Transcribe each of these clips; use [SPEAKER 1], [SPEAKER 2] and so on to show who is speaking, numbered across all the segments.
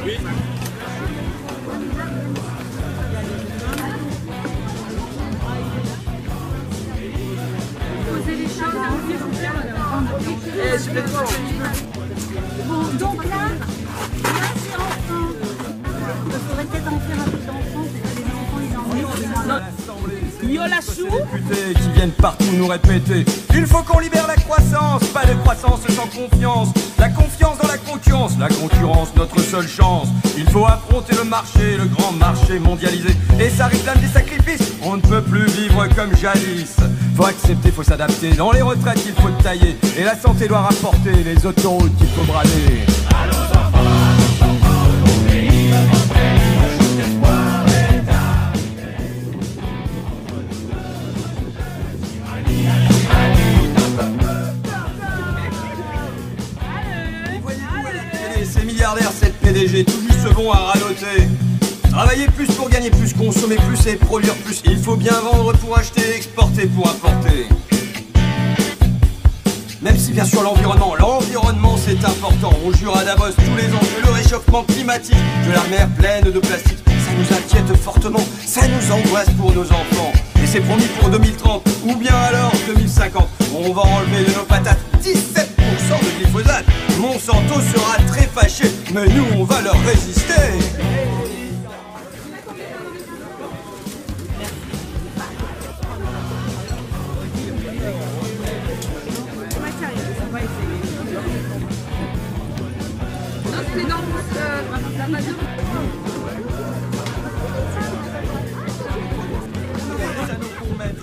[SPEAKER 1] Bon, donc là c'est enfant. Il faudrait peut-être en faire un peu d'enfants, c'est que les enfants ils en ont.
[SPEAKER 2] Ces députés qui viennent partout nous répéter: il faut qu'on libère la croissance, pas de croissance sans confiance. La confiance dans la concurrence notre seule chance. Il faut affronter le marché, le grand marché mondialisé. Et ça réclame des sacrifices, on ne peut plus vivre comme jadis. Faut accepter, faut s'adapter, dans les retraites il faut tailler. Et la santé doit rapporter, les autoroutes qu'il faut brader. À nos enfants, nos pays, notre pays, un jour d'espoir est arrivé. Ces milliardaires, cette PDG, tout juste vont à radoter. Travailler plus pour gagner plus, consommer plus et produire plus. Il faut bien vendre pour acheter, exporter pour importer. Même si bien sûr l'environnement c'est important. On jure à Davos tous les enjeux, le réchauffement climatique, de la mer pleine de plastique. Ça nous inquiète fortement, ça nous angoisse pour nos enfants. Et c'est promis pour 2030, ou bien alors 2050. On va enlever de nos patates 17% de glyphosate. Monsanto sera très fâché, mais nous on va leur résister.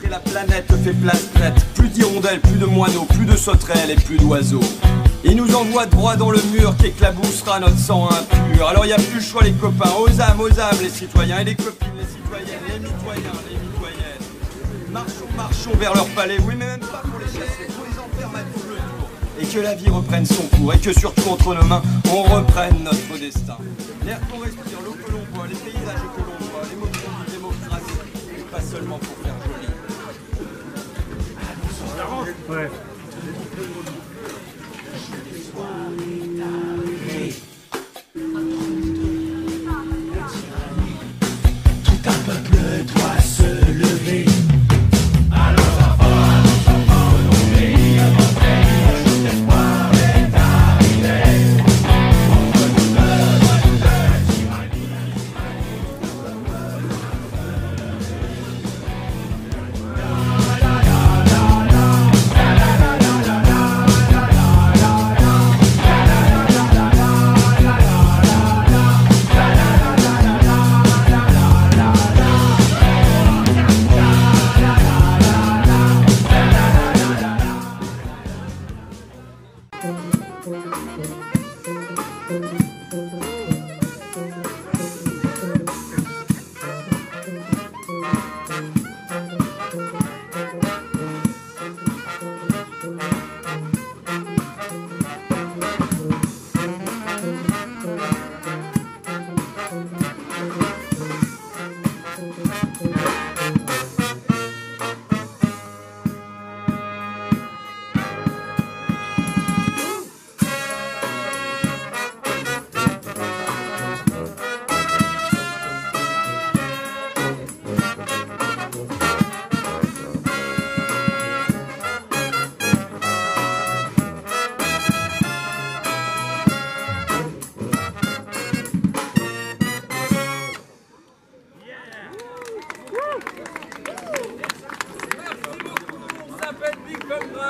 [SPEAKER 2] Et la planète fait place nette. Plus d'hirondelles, plus de moineaux, plus de sauterelles et plus d'oiseaux. Il nous envoie droit dans le mur qui éclaboussera notre sang impur. Alors y a plus le choix les copains, aux âmes les citoyens. Et les copines, les citoyennes, les mitoyens, les mitoyennes. Marchons vers leur palais, oui mais même pas pour les chasser, pour les en faire mal tout le tour. Et que la vie reprenne son cours, et que surtout entre nos mains, on reprenne notre destin. L'air qu'on respire, l'eau que l'on boit, les paysages que l'on voit, les mots qu'on dit, démocratie, et pas seulement pour faire joli.
[SPEAKER 3] Ouais.
[SPEAKER 4] Tout un peuple doit se lever.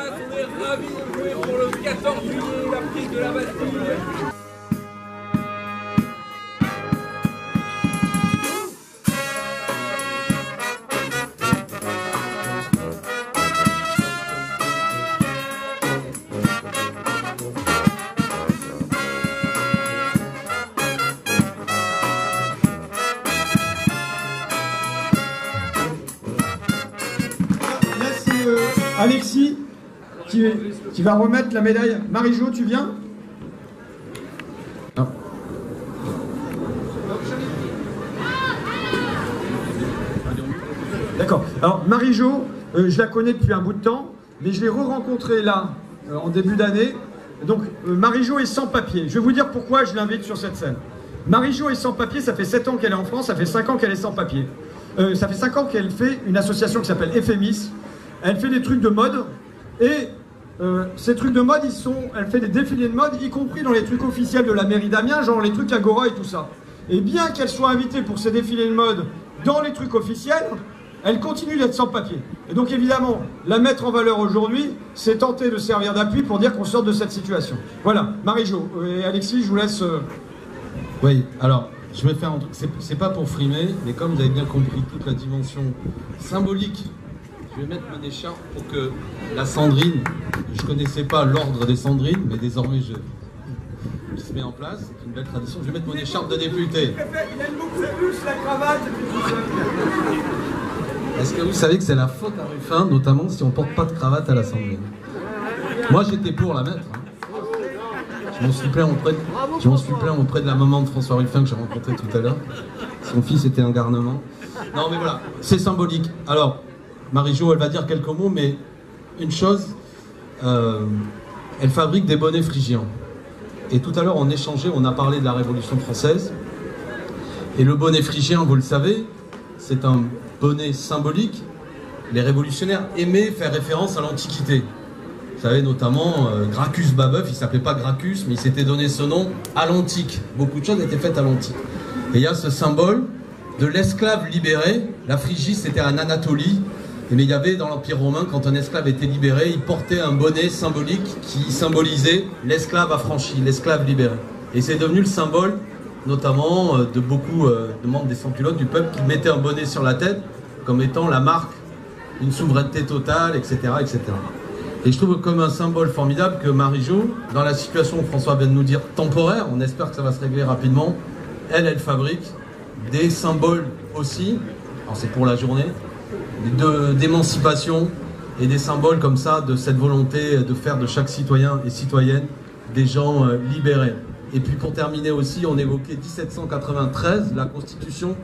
[SPEAKER 2] On est ravis de jouer pour le 14 juillet, la prise de la Bastille.
[SPEAKER 5] Alexis, qui va remettre la médaille. Marie-Jo, tu viens? Non. D'accord. Alors, Marie-Jo, je la connais depuis un bout de temps, mais je l'ai re-rencontrée là, en début d'année. Donc, Marie-Jo est sans papier. Je vais vous dire pourquoi je l'invite sur cette scène. Marie-Jo est sans papier, ça fait 7 ans qu'elle est en France, ça fait 5 ans qu'elle est sans papier. Ça fait 5 ans qu'elle fait une association qui s'appelle Ephémis. Elle fait des trucs de mode et ces trucs de mode, elle fait des défilés de mode, y compris dans les trucs officiels de la mairie d'Amiens, genre les trucs Agora et tout ça. Et bien qu'elle soit invitée pour ces défilés de mode dans les trucs officiels, elle continue d'être sans papier. Et donc évidemment, la mettre en valeur aujourd'hui, c'est tenter de servir d'appui pour dire qu'on sort de cette situation. Voilà, Marie-Jo et Alexis, je vous laisse...
[SPEAKER 3] Oui, alors, je vais faire un truc, c'est pas pour frimer, mais comme vous avez bien compris toute la dimension symbolique, je vais mettre mon écharpe pour que la Sandrine, je connaissais pas l'ordre des Sandrines, mais désormais je se met en place, c'est une belle tradition, je vais mettre mon écharpe de député.
[SPEAKER 5] Il aime beaucoup plus la cravate.
[SPEAKER 3] Est-ce que vous savez que c'est la faute à Ruffin, notamment si on porte pas de cravate à la Sandrine? Moi j'étais pour la mettre. Hein. Je m'en suis plaint auprès de la maman de François Ruffin que j'ai rencontré tout à l'heure. Son fils était un garnement. Non mais voilà, c'est symbolique. Alors, Marie-Jo, elle va dire quelques mots, mais une chose, elle fabrique des bonnets phrygiens. Et tout à l'heure, on échangeait, on a parlé de la Révolution française. Et le bonnet phrygien, vous le savez, c'est un bonnet symbolique. Les révolutionnaires aimaient faire référence à l'Antiquité. Vous savez, notamment, Gracchus Babeuf, il ne s'appelait pas Gracchus, mais il s'était donné ce nom à l'Antique. Beaucoup de choses étaient faites à l'Antique. Et il y a ce symbole de l'esclave libéré. La Phrygie, c'était en Anatolie. Mais il y avait dans l'Empire romain, quand un esclave était libéré, il portait un bonnet symbolique qui symbolisait l'esclave affranchi, l'esclave libéré. Et c'est devenu le symbole, notamment, de beaucoup de membres des sans-culottes du peuple qui mettaient un bonnet sur la tête comme étant la marque d'une souveraineté totale, etc., etc. Et je trouve comme un symbole formidable que Marie-Jo, dans la situation où François vient de nous dire temporaire, on espère que ça va se régler rapidement, elle fabrique des symboles aussi, alors c'est pour la journée, d'émancipation et des symboles comme ça de cette volonté de faire de chaque citoyen et citoyenne des gens libérés. Et puis pour terminer aussi, on évoquait 1793, la Constitution.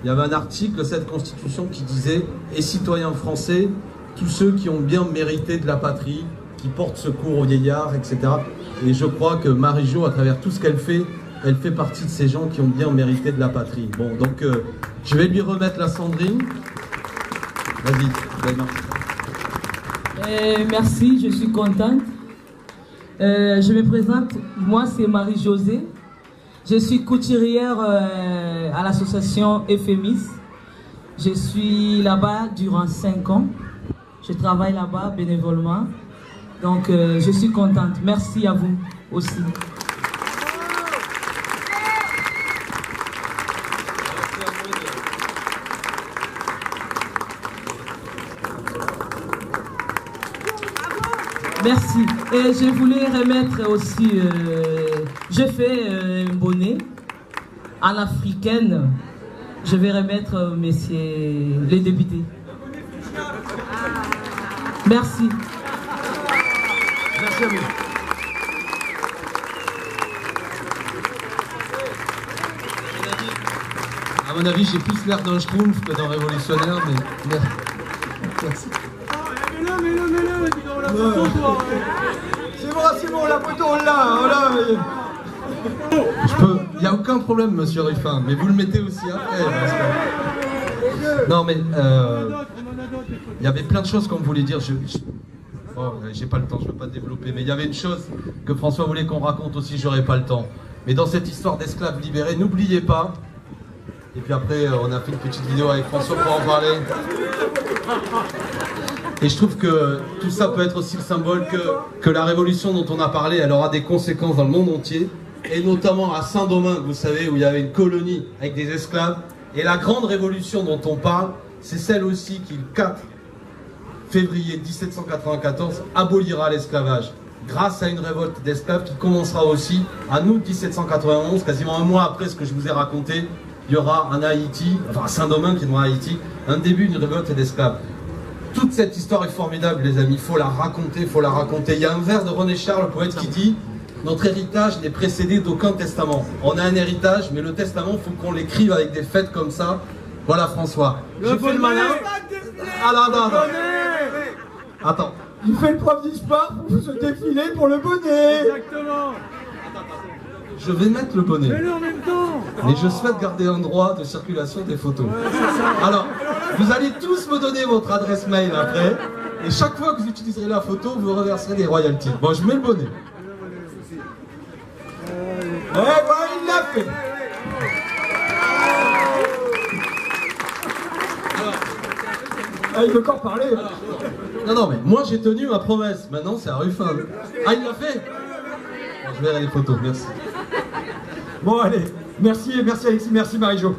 [SPEAKER 3] Il y avait un article de cette Constitution qui disait « Et citoyens français, tous ceux qui ont bien mérité de la patrie, qui portent secours aux vieillards, etc. » Et je crois que Marie-Jo, à travers tout ce qu'elle fait, elle fait partie de ces gens qui ont bien mérité de la patrie. Bon, donc je vais lui remettre la Sandrine. Vas-y,
[SPEAKER 6] merci, je suis contente. Je me présente, moi c'est Marie-Josée. Je suis couturière à l'association Ephémis. Je suis là-bas durant 5 ans. Je travaille là-bas bénévolement. Donc je suis contente. Merci à vous aussi. Merci. Et je voulais remettre aussi, je fais un bonnet en africaine. Je vais remettre messieurs les députés. Merci.
[SPEAKER 5] Merci à vous.
[SPEAKER 3] À mon avis, j'ai plus l'air d'un schtroumpf que d'un révolutionnaire, mais merci.
[SPEAKER 5] C'est bon, la photo on l'a.
[SPEAKER 3] Il n'y a aucun problème, monsieur Ruffin, mais vous le mettez aussi après. Non, mais il y avait plein de choses qu'on voulait dire. J'ai pas le temps, je ne peux pas développer, mais il y avait une chose que François voulait qu'on raconte aussi, j'aurais pas le temps. Mais dans cette histoire d'esclaves libérés, n'oubliez pas, et puis après on a fait une petite vidéo avec François pour en parler. Et je trouve que tout ça peut être aussi le symbole que la révolution dont on a parlé, elle aura des conséquences dans le monde entier, et notamment à Saint-Domingue, vous savez, où il y avait une colonie avec des esclaves. Et la grande révolution dont on parle, c'est celle aussi qui, le 4 février 1794, abolira l'esclavage, grâce à une révolte d'esclaves qui commencera aussi en août 1791, quasiment un mois après ce que je vous ai raconté. Il y aura en Haïti, enfin à Saint-Domingue qui est dans Haïti, un début d'une révolte d'esclaves. Toute cette histoire est formidable, les amis, il faut la raconter, il faut la raconter. Il y a un vers de René Char, le poète, qui dit « Notre héritage n'est précédé d'aucun testament. On a un héritage, mais le testament, il faut qu'on l'écrive avec des fêtes comme ça. » Voilà, François. J'ai fait le malin. Ah non. Attends.
[SPEAKER 5] Il fait le prof d'histoire pour se défiler pour le bonnet.
[SPEAKER 3] Exactement. je vais mettre le bonnet. Mais je souhaite garder un droit de circulation des photos. Alors, vous allez tous me donner votre adresse mail après, et chaque fois que vous utiliserez la photo, vous reverserez des royalties. Bon, je mets le bonnet. Eh ben, il l'a fait.
[SPEAKER 5] Ah, il veut encore parler.
[SPEAKER 3] Non, mais moi j'ai tenu ma promesse. Maintenant, c'est à Ruffin. Ah, il l'a fait. Bon, je verrai les photos, merci.
[SPEAKER 5] Bon, allez. Merci Alexis, merci Marie-Jo.